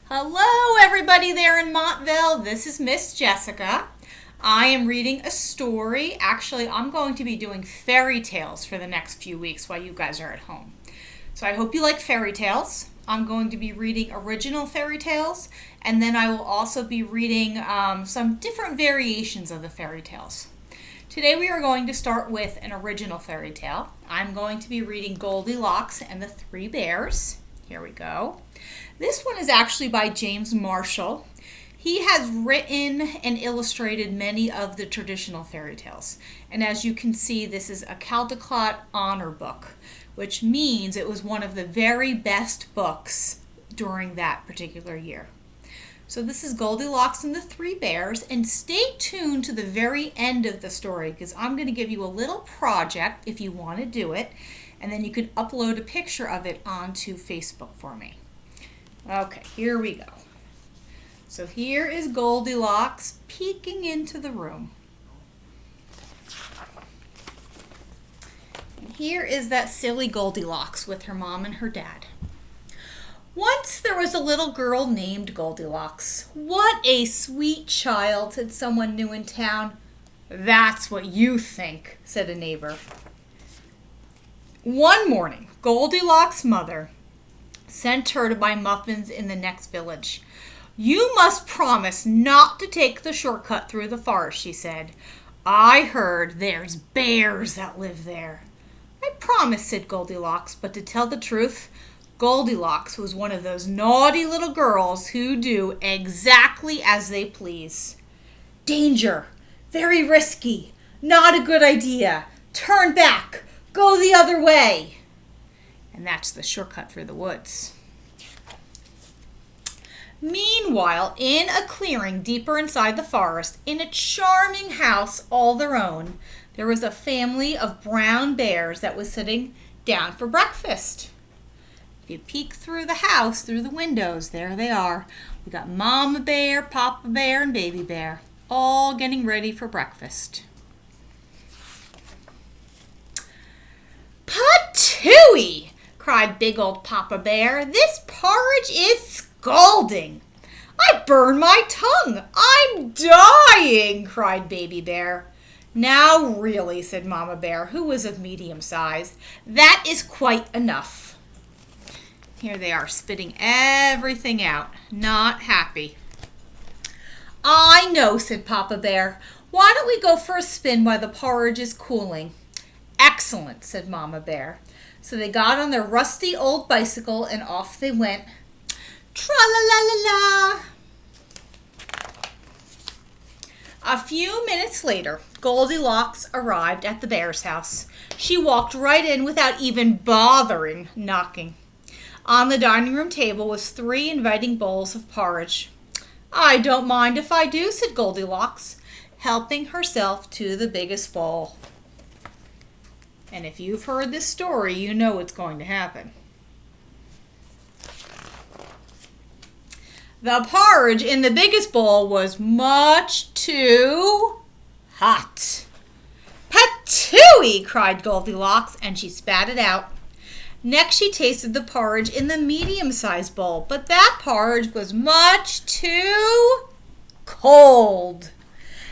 Hello, everybody there in Montville. This is Miss Jessica. I am reading a story. Actually, I'm going to be doing fairy tales for the next few weeks while you guys are at home. So I hope you like fairy tales. I'm going to be reading original fairy tales, and then I will also be reading some different variations of the fairy tales. Today we are going to start with an original fairy tale. I'm going to be reading Goldilocks and the Three Bears. Here we go. This one is actually by James Marshall. He has written and illustrated many of the traditional fairy tales. And as you can see, this is a Caldecott Honor Book, which means it was one of the very best books during that particular year. So this is Goldilocks and the Three Bears, and stay tuned to the very end of the story because I'm going to give you a little project if you want to do it, and then you can upload a picture of it onto Facebook for me. Okay, here we go. So here is Goldilocks peeking into the room. And here is that silly Goldilocks with her mom and her dad. Once there was a little girl named Goldilocks. What a sweet child, said someone new in town. That's what you think, said a neighbor. One morning, Goldilocks' mother sent her to buy muffins in the next village. You must promise not to take the shortcut through the forest, she said. I heard there's bears that live there. I promise, said Goldilocks, but to tell the truth, Goldilocks was one of those naughty little girls who do exactly as they please. Danger! Very risky! Not a good idea! Turn back! Go the other way! And that's the shortcut through the woods. Meanwhile, in a clearing deeper inside the forest, in a charming house all their own, there was a family of brown bears that was sitting down for breakfast. If you peek through the house, through the windows, there they are. We got Mama Bear, Papa Bear, and Baby Bear, all getting ready for breakfast. Patooey! Cried big old Papa Bear. This porridge is scalding. I've burned my tongue. I'm dying, cried Baby Bear. Now really, said Mama Bear, who was of medium size, that is quite enough. Here they are, spitting everything out, not happy. I know, said Papa Bear. Why don't we go for a spin while the porridge is cooling? Excellent, said Mama Bear. So they got on their rusty old bicycle and off they went. Tra-la-la-la-la! A few minutes later, Goldilocks arrived at the bear's house. She walked right in without even bothering knocking. On the dining room table was 3 inviting bowls of porridge. I don't mind if I do, said Goldilocks, helping herself to the biggest bowl. And if you've heard this story, you know what's going to happen. The porridge in the biggest bowl was much too hot. Patooey! Cried Goldilocks, and she spat it out. Next she tasted the porridge in the medium-sized bowl, but that porridge was much too cold.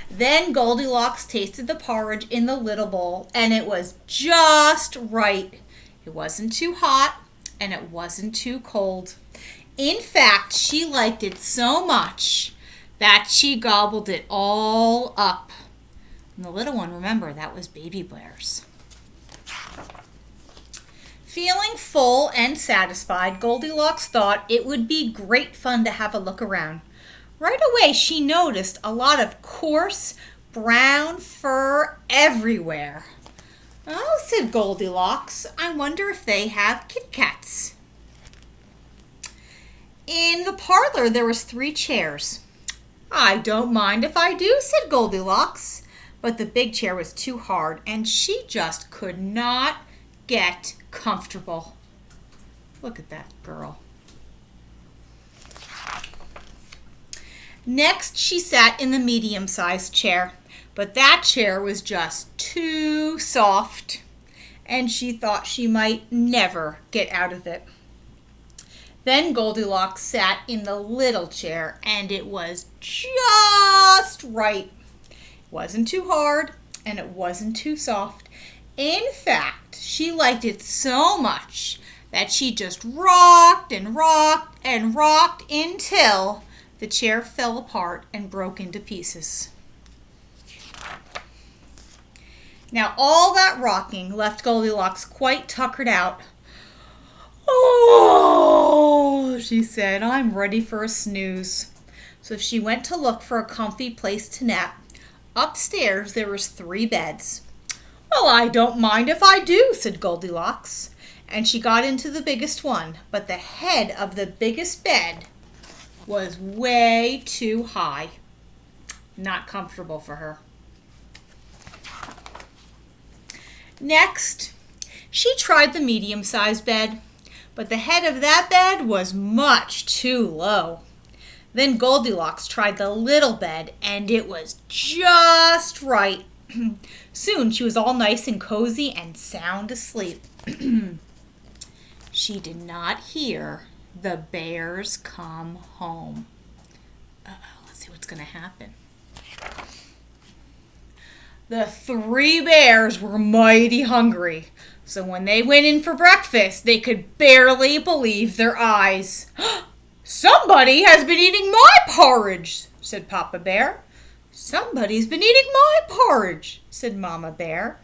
Then Goldilocks tasted the porridge in the little bowl, and it was just right. It wasn't too hot, and it wasn't too cold. In fact, she liked it so much that she gobbled it all up. And the little one, remember, that was Baby Bear's. Feeling full and satisfied, Goldilocks thought it would be great fun to have a look around. Right away, she noticed a lot of coarse, brown fur everywhere. Oh, said Goldilocks, I wonder if they have Kit Kats. In the parlor, there was 3 chairs. I don't mind if I do, said Goldilocks. But the big chair was too hard, and she just could not get comfortable. Look at that girl. Next, she sat in the medium-sized chair, but that chair was just too soft, and she thought she might never get out of it. Then Goldilocks sat in the little chair, and it was just right. It wasn't too hard, and it wasn't too soft. In fact, she liked it so much that she just rocked and rocked and rocked until the chair fell apart and broke into pieces. Now, all that rocking left Goldilocks quite tuckered out. "Oh," she said, "I'm ready for a snooze." So she went to look for a comfy place to nap. Upstairs, there was 3 beds. "Well, I don't mind if I do," said Goldilocks. And she got into the biggest one, but the head of the biggest bed was way too high. Not comfortable for her. Next, she tried the medium-sized bed, but the head of that bed was much too low. Then Goldilocks tried the little bed, and it was just right. Soon she was all nice and cozy and sound asleep. She did not hear the bears come home. Let's see what's going to happen. The 3 bears were mighty hungry, so when they went in for breakfast, they could barely believe their eyes. "Somebody has been eating my porridge," said Papa Bear. "Somebody's been eating my porridge," said Mama Bear.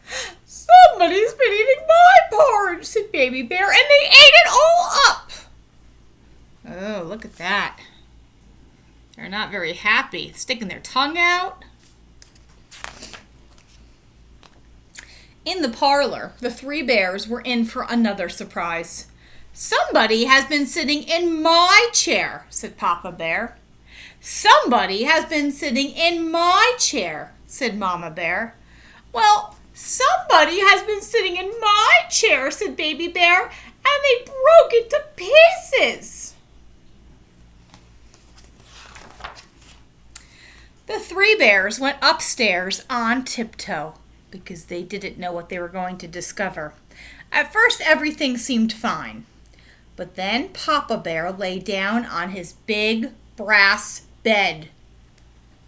"Somebody's been eating my porridge," said Baby Bear, "and they ate it all up." Oh, look at that. They're not very happy, sticking their tongue out. In the parlor, the 3 bears were in for another surprise. "Somebody has been sitting in my chair," said Papa Bear. "Somebody has been sitting in my chair," said Mama Bear. "Well, somebody has been sitting in my chair," said Baby Bear, "and they broke it to pieces." The 3 bears went upstairs on tiptoe because they didn't know what they were going to discover. At first, everything seemed fine. But then Papa Bear lay down on his big brass bed.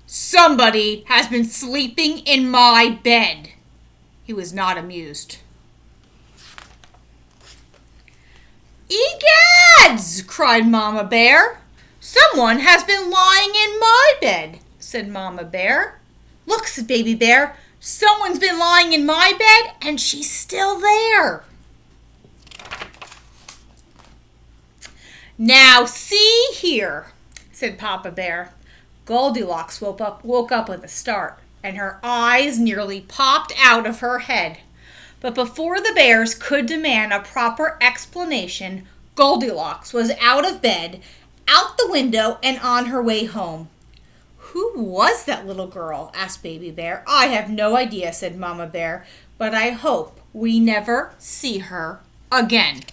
"Somebody has been sleeping in my bed." He was not amused. "Egads!" cried Mama Bear. "Someone has been lying in my bed," said Mama Bear. "Look," said Baby Bear, "someone's been lying in my bed and she's still there." "Now see here," said Papa Bear. Goldilocks woke up with a start, and her eyes nearly popped out of her head. But before the bears could demand a proper explanation, Goldilocks was out of bed, out the window, and on her way home. "Who was that little girl?" asked Baby Bear. "I have no idea," said Mama Bear, "but I hope we never see her again."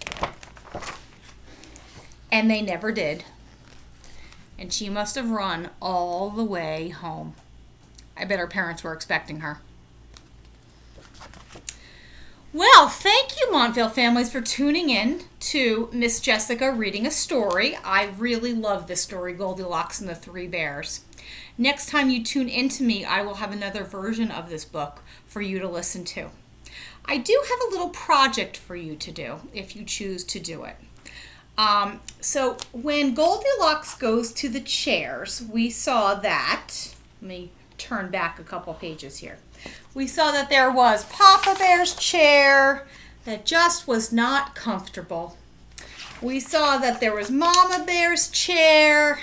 And they never did. And she must have run all the way home. I bet her parents were expecting her. Well, thank you, Montville families, for tuning in to Miss Jessica reading a story. I really love this story, Goldilocks and the 3 Bears. Next time you tune into me, I will have another version of this book for you to listen to. I do have a little project for you to do if you choose to do it. So when Goldilocks goes to the chairs, we saw that, let me turn back a couple pages here. We saw that there was Papa Bear's chair that just was not comfortable. We saw that there was Mama Bear's chair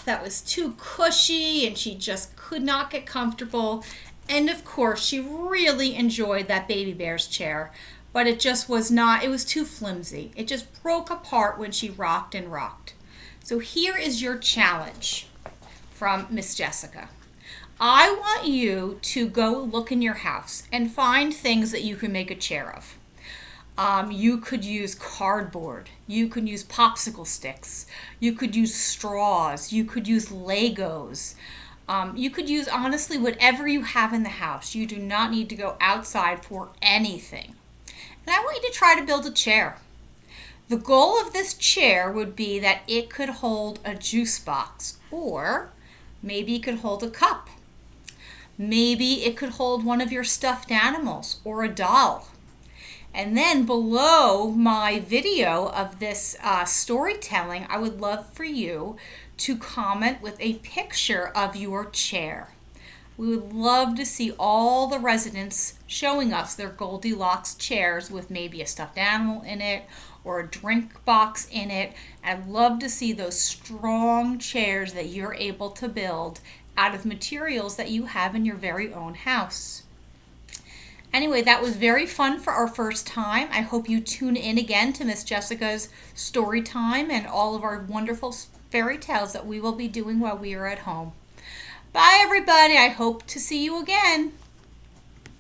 that was too cushy and she just could not get comfortable. And of course, she really enjoyed that Baby Bear's chair, but it just was not, it was too flimsy. It just broke apart when she rocked and rocked. So here is your challenge from Miss Jessica. I want you to go look in your house and find things that you can make a chair of. You could use cardboard. You could use popsicle sticks. You could use straws. You could use Legos. You could use, honestly, whatever you have in the house. You do not need to go outside for anything. And I want you to try to build a chair. The goal of this chair would be that it could hold a juice box, or maybe it could hold a cup. Maybe it could hold one of your stuffed animals or a doll. And then below my video of this storytelling, I would love for you to comment with a picture of your chair. We would love to see all the residents showing us their Goldilocks chairs with maybe a stuffed animal in it or a drink box in it. I'd love to see those strong chairs that you're able to build out of materials that you have in your very own house. Anyway, that was very fun for our first time. I hope you tune in again to Miss Jessica's story time and all of our wonderful fairy tales that we will be doing while we are at home. Bye, everybody. I hope to see you again.